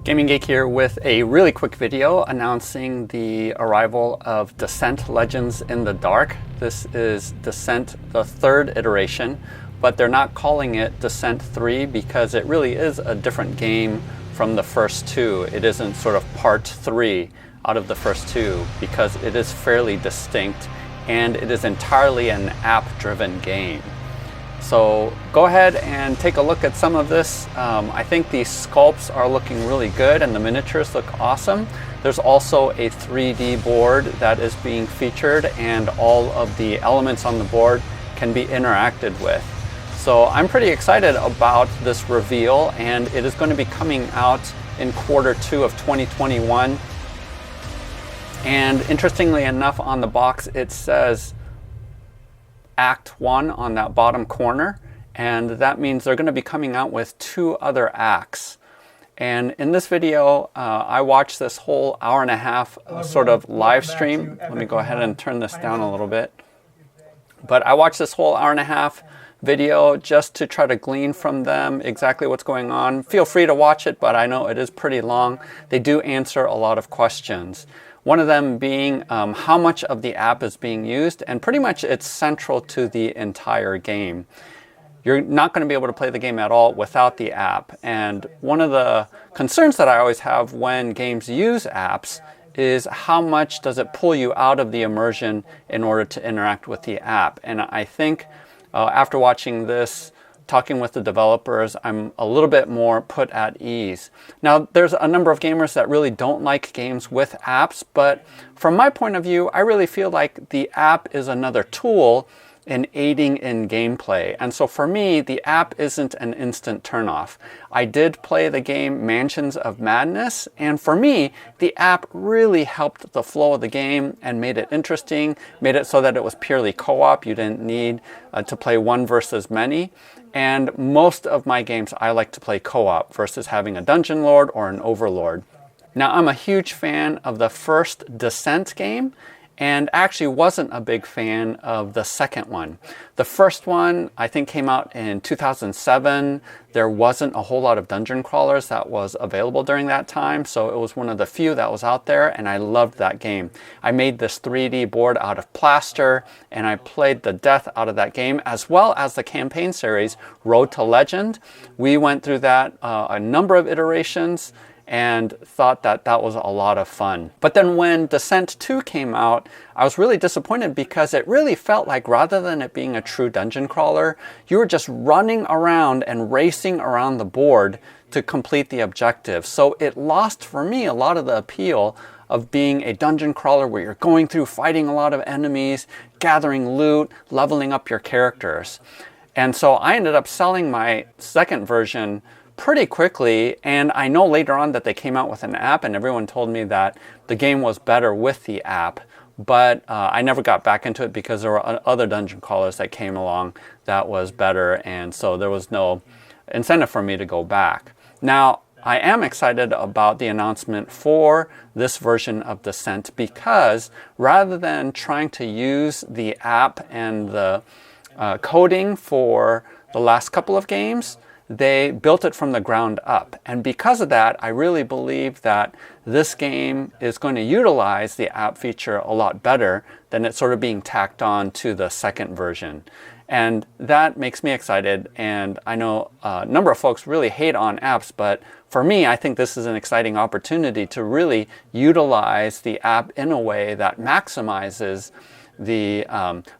Gaming Geek here with a really quick video announcing the arrival of Descent Legends in the Dark. This is Descent, the third iteration, but they're not calling it Descent 3 because it really is a different game from the first two. It isn't sort of part 3 out of the first two because it is fairly distinct and it is entirely an app-driven game. So go ahead and take a look at some of this. I think the sculpts are looking really good and the miniatures look awesome. There's also a 3D board that is being featured and all of the elements on the board can be interacted with. So I'm pretty excited about this reveal, and it is going to be coming out in Q2 of 2021. And interestingly enough, on the box it says Act 1 on that bottom corner, and that means they're going to be coming out with 2 other acts. And in this video, I watched this whole hour-and-a-half sort of live stream. Let me go ahead and turn this down a little bit. But I watched this whole hour-and-a-half video just to try to glean from them exactly what's going on. Feel free to watch it, but I know it is pretty long. They do answer a lot of questions. One of them being how much of the app is being used, and pretty much it's central to the entire game. You're not going to be able to play the game at all without the app. And one of the concerns that I always have when games use apps is how much does it pull you out of the immersion in order to interact with the app. And I think after watching this, talking with the developers, I'm a little bit more put at ease. Now, there's a number of gamers that really don't like games with apps, but from my point of view, I really feel like the app is another tool in aiding in gameplay. And so for me, the app isn't an instant turnoff. I did play the game Mansions of Madness, and for me, the app really helped the flow of the game and made it interesting, made it so that it was purely co-op. You didn't need to play one versus many. And most of my games, I like to play co-op versus having a dungeon lord or an overlord. Now, I'm a huge fan of the first Descent game, and actually wasn't a big fan of the second one. The first one, I think, came out in 2007. There wasn't a whole lot of dungeon crawlers that was available during that time, so it was one of the few that was out there, and I loved that game. I made this 3D board out of plaster, and I played the death out of that game, as well as the campaign series, Road to Legend. We went through that a number of iterations, and thought that that was a lot of fun. But then when Descent 2 came out, I was really disappointed because it really felt like, rather than it being a true dungeon crawler, you were just running around and racing around the board to complete the objective. So it lost for me a lot of the appeal of being a dungeon crawler where you're going through, fighting a lot of enemies, gathering loot, leveling up your characters. And so I ended up selling my second version pretty quickly, and I know later on that they came out with an app and everyone told me that the game was better with the app, but I never got back into it because there were other dungeon crawlers that came along that was better, and so there was no incentive for me to go back. Now, I am excited about the announcement for this version of Descent because rather than trying to use the app and the coding for the last couple of games, they built it from the ground up. And because of that, I really believe that this game is going to utilize the app feature a lot better than it's sort of being tacked on to the second version. And that makes me excited. And I know a number of folks really hate on apps, but for me, I think this is an exciting opportunity to really utilize the app in a way that maximizes the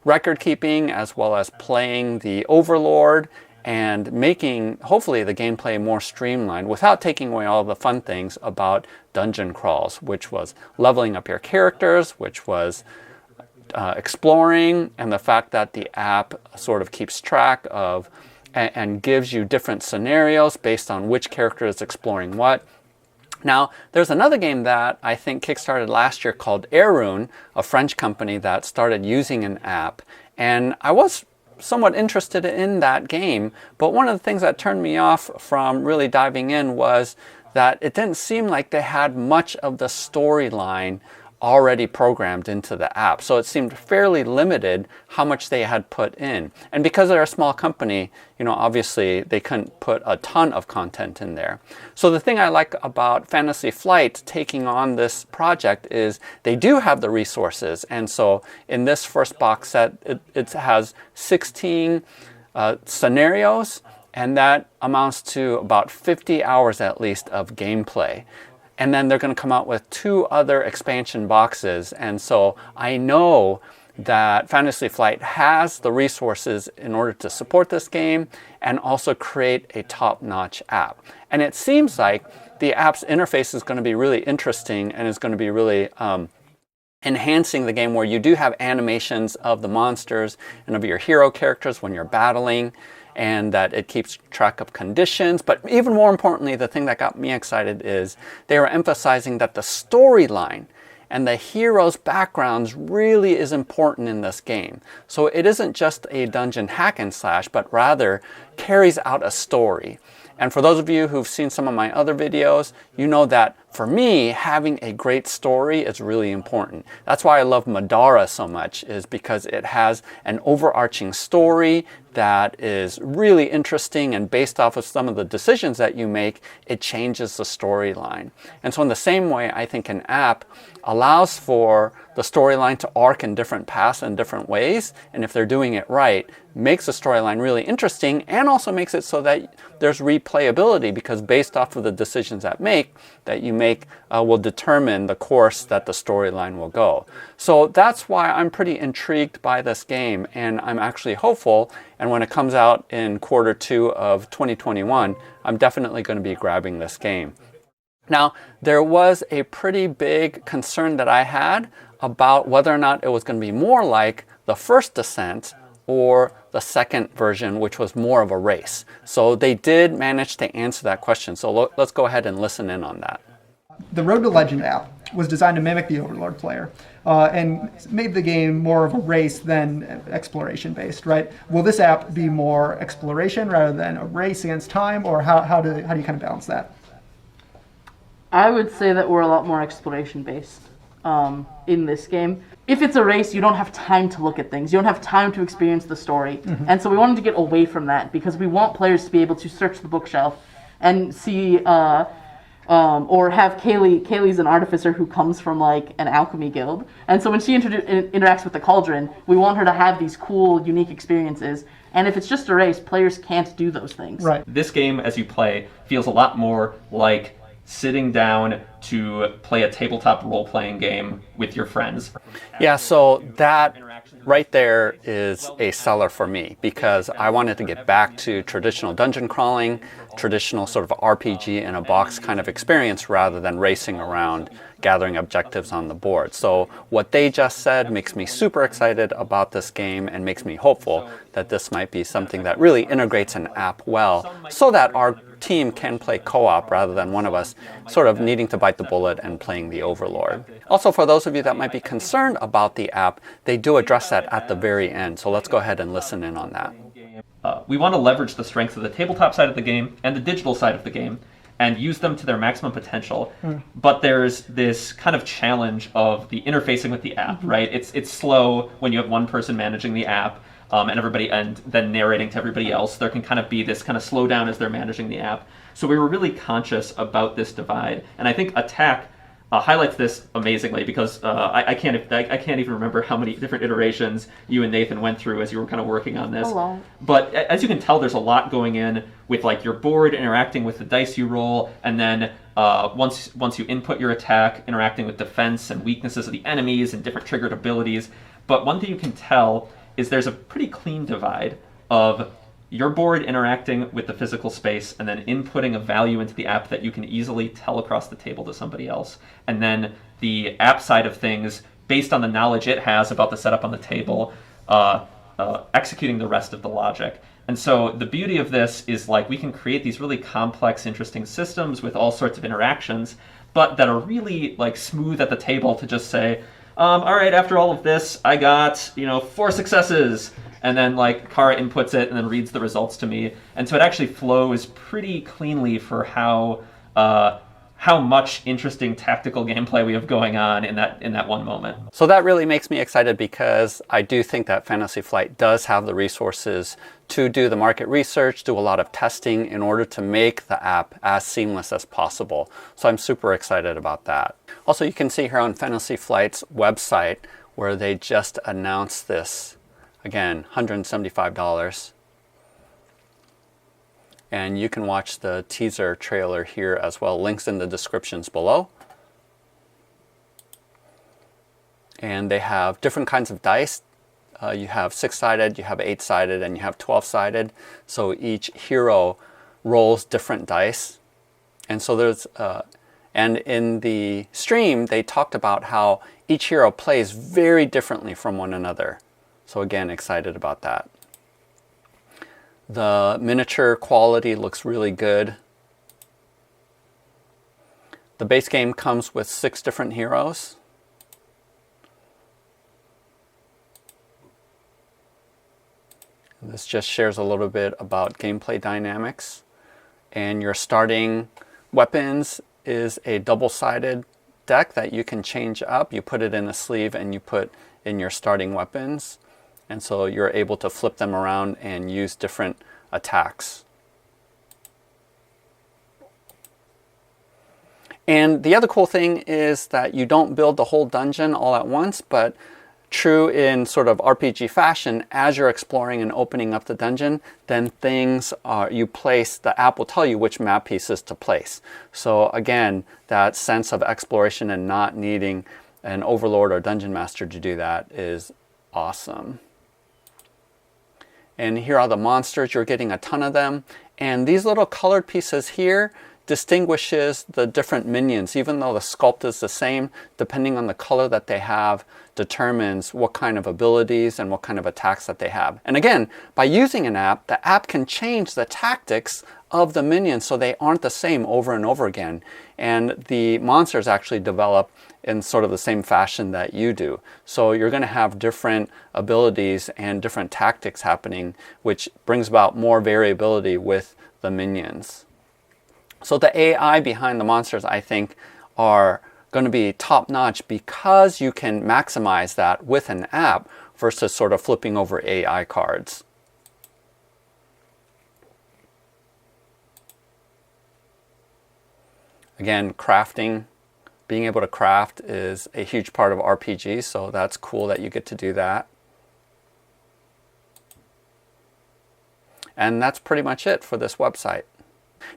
record keeping as well as playing the Overlord and making, hopefully, the gameplay more streamlined without taking away all the fun things about dungeon crawls, which was leveling up your characters, which was exploring, and the fact that the app sort of keeps track of and gives you different scenarios based on which character is exploring what. Now, there's another game that I think kickstarted last year called Airune, a French company that started using an app, and I was somewhat interested in that game, but one of the things that turned me off from really diving in was that it didn't seem like they had much of the storyline already programmed into the app. So it seemed fairly limited how much they had put in. And because they're a small company, obviously they couldn't put a ton of content in there. So the thing I like about Fantasy Flight taking on this project is they do have the resources. And so in this first box set, it has 16 scenarios, and that amounts to about 50 hours at least of gameplay. And then they're going to come out with 2 other expansion boxes. And so I know that Fantasy Flight has the resources in order to support this game and also create a top-notch app. And it seems like the app's interface is going to be really interesting and is going to be really enhancing the game, where you do have animations of the monsters and of your hero characters when you're battling, and that it keeps track of conditions. But even more importantly, the thing that got me excited is they were emphasizing that the storyline and the heroes' backgrounds really is important in this game. So it isn't just a dungeon hack and slash, but rather carries out a story. And for those of you who've seen some of my other videos, you know that for me, having a great story is really important. That's why I love Madara so much, is because it has an overarching story that is really interesting, and based off of some of the decisions that you make, it changes the storyline. And so in the same way, I think an app allows for the storyline to arc in different paths and different ways, and if they're doing it right, makes the storyline really interesting, and also makes it so that there's replayability, because based off of the decisions that you make will determine the course that the storyline will go. So that's why I'm pretty intrigued by this game, and I'm actually hopeful, and when it comes out in Q2 of 2021, I'm definitely going to be grabbing this game. Now, there was a pretty big concern that I had about whether or not it was going to be more like the first Descent or the second version, which was more of a race. So they did manage to answer that question. So let's go ahead and listen in on that. The Road to Legend app was designed to mimic the Overlord player and made the game more of a race than exploration based, right? Will this app be more exploration rather than a race against time, or how do you kind of balance that? I would say that we're a lot more exploration based in this game. If it's a race, you don't have time to look at things. You don't have time to experience the story. Mm-hmm. And so we wanted to get away from that, because we want players to be able to search the bookshelf and see, or have Kaylee's an artificer who comes from like an alchemy guild. And so when she interacts with the cauldron, we want her to have these cool, unique experiences. And if it's just a race, players can't do those things. Right. This game, as you play, feels a lot more like sitting down to play a tabletop role-playing game with your friends. Yeah, so that right there is a seller for me, because I wanted to get back to traditional dungeon crawling, traditional sort of RPG in a box kind of experience, rather than racing around gathering objectives on the board. So what they just said makes me super excited about this game and makes me hopeful that this might be something that really integrates an app well, so that our team can play co-op rather than one of us sort of needing to bite the bullet and playing the Overlord. Also, for those of you that might be concerned about the app, they do address that at the very end. So let's go ahead and listen in on that. We want to leverage the strengths of the tabletop side of the game and the digital side of the game and use them to their maximum potential. But there's this kind of challenge of the interfacing with the app, right? It's slow when you have one person managing the app, and then narrating to everybody else. There can kind of be this kind of slowdown as they're managing the app. So we were really conscious about this divide, and I think Attack highlights this amazingly, because I can't even remember how many different iterations you and Nathan went through as you were kind of working on this. A lot. But as you can tell, there's a lot going in with like your board interacting with the dice you roll, and then once you input your attack, interacting with defense and weaknesses of the enemies and different triggered abilities. But one thing you can tell is there's a pretty clean divide of your board interacting with the physical space and then inputting a value into the app that you can easily tell across the table to somebody else. And then the app side of things, based on the knowledge it has about the setup on the table, executing the rest of the logic. And so the beauty of this is like we can create these really complex, interesting systems with all sorts of interactions, but that are really like smooth at the table to just say, all right, after all of this, I got, 4 successes. And then like Kara inputs it and then reads the results to me. And so it actually flows pretty cleanly for how how much interesting tactical gameplay we have going on in that one moment. So that really makes me excited because I do think that Fantasy Flight does have the resources to do the market research, do a lot of testing in order to make the app as seamless as possible. So I'm super excited about that. Also, you can see here on Fantasy Flight's website where they just announced this. Again, $175. And you can watch the teaser trailer here as well. Links in the descriptions below. And they have different kinds of dice. You have 6-sided, you have 8-sided, and you have 12-sided. So each hero rolls different dice. And so there's, and in the stream, they talked about how each hero plays very differently from one another. So again, excited about that. The miniature quality looks really good. The base game comes with 6 different heroes. This just shares a little bit about gameplay dynamics. And your starting weapons is a double-sided deck that you can change up. You put it in a sleeve and you put in your starting weapons. And so you're able to flip them around and use different attacks. And the other cool thing is that you don't build the whole dungeon all at once, but true in sort of RPG fashion, as you're exploring and opening up the dungeon, then things are, the app will tell you which map pieces to place. So again, that sense of exploration and not needing an overlord or dungeon master to do that is awesome. And here are the monsters. You're getting a ton of them. And these little colored pieces here distinguishes the different minions. Even though the sculpt is the same, depending on the color that they have, determines what kind of abilities and what kind of attacks that they have. And again, by using an app, the app can change the tactics of the minions so they aren't the same over and over again. And the monsters actually develop in sort of the same fashion that you do. So you're going to have different abilities and different tactics happening, which brings about more variability with the minions. So the AI behind the monsters, I think, are going to be top-notch because you can maximize that with an app versus sort of flipping over AI cards. Again, crafting, being able to craft is a huge part of RPG, so that's cool that you get to do that. And that's pretty much it for this website.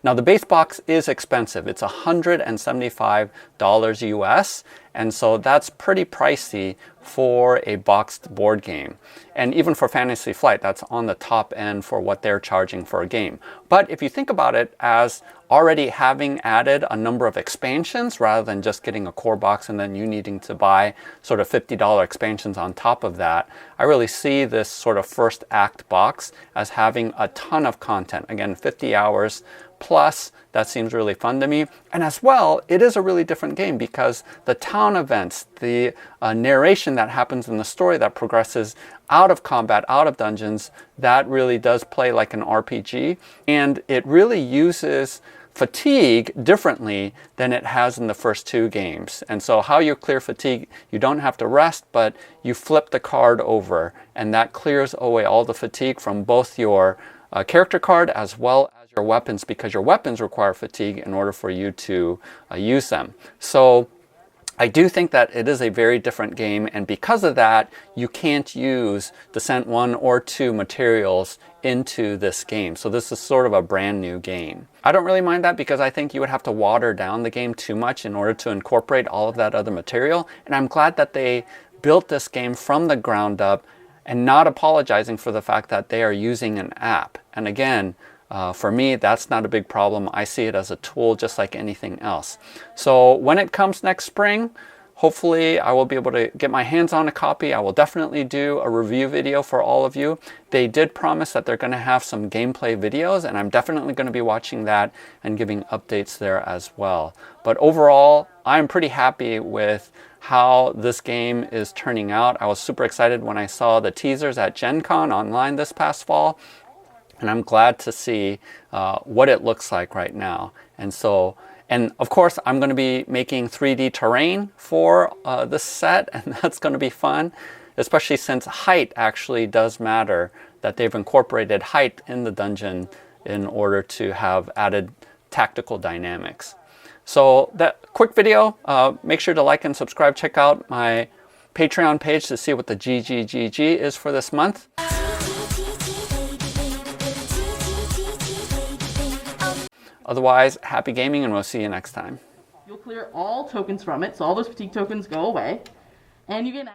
Now the base box is expensive. It's $175 US, and so that's pretty pricey for a boxed board game. And even for Fantasy Flight, that's on the top end for what they're charging for a game. But if you think about it as already having added a number of expansions rather than just getting a core box and then you needing to buy sort of $50 expansions on top of that, I really see this sort of first act box as having a ton of content. Again, 50 hours plus. That seems really fun to me. And as well, it is a really different game because the town events, the narration that happens in the story that progresses out of combat, out of dungeons, that really does play like an RPG. And it really uses fatigue differently than it has in the first 2 games. And so how you clear fatigue, you don't have to rest, but you flip the card over, and that clears away all the fatigue from both your character card as well as your weapons, because your weapons require fatigue in order for you to use them. So I do think that it is a very different game, and because of that, you can't use Descent 1 or 2 materials into this game. So this is sort of a brand new game. I don't really mind that because I think you would have to water down the game too much in order to incorporate all of that other material, and I'm glad that they built this game from the ground up and not apologizing for the fact that they are using an app. And again, for me, that's not a big problem. I see it as a tool just like anything else. So when it comes next spring, hopefully I will be able to get my hands on a copy. I will definitely do a review video for all of you. They did promise that they're going to have some gameplay videos, and I'm definitely going to be watching that and giving updates there as well. But overall, I'm pretty happy with how this game is turning out. I was super excited when I saw the teasers at Gen Con online this past fall, and I'm glad to see what it looks like right now. And so And of course, I'm going to be making 3D terrain for this set, and that's going to be fun, especially since height actually does matter, that they've incorporated height in the dungeon in order to have added tactical dynamics. So that quick video, make sure to like and subscribe. Check out my Patreon page to see what the GGGG is for this month. Otherwise, happy gaming, and we'll see you next time. You'll clear all tokens from it, so all those fatigue tokens go away, and you get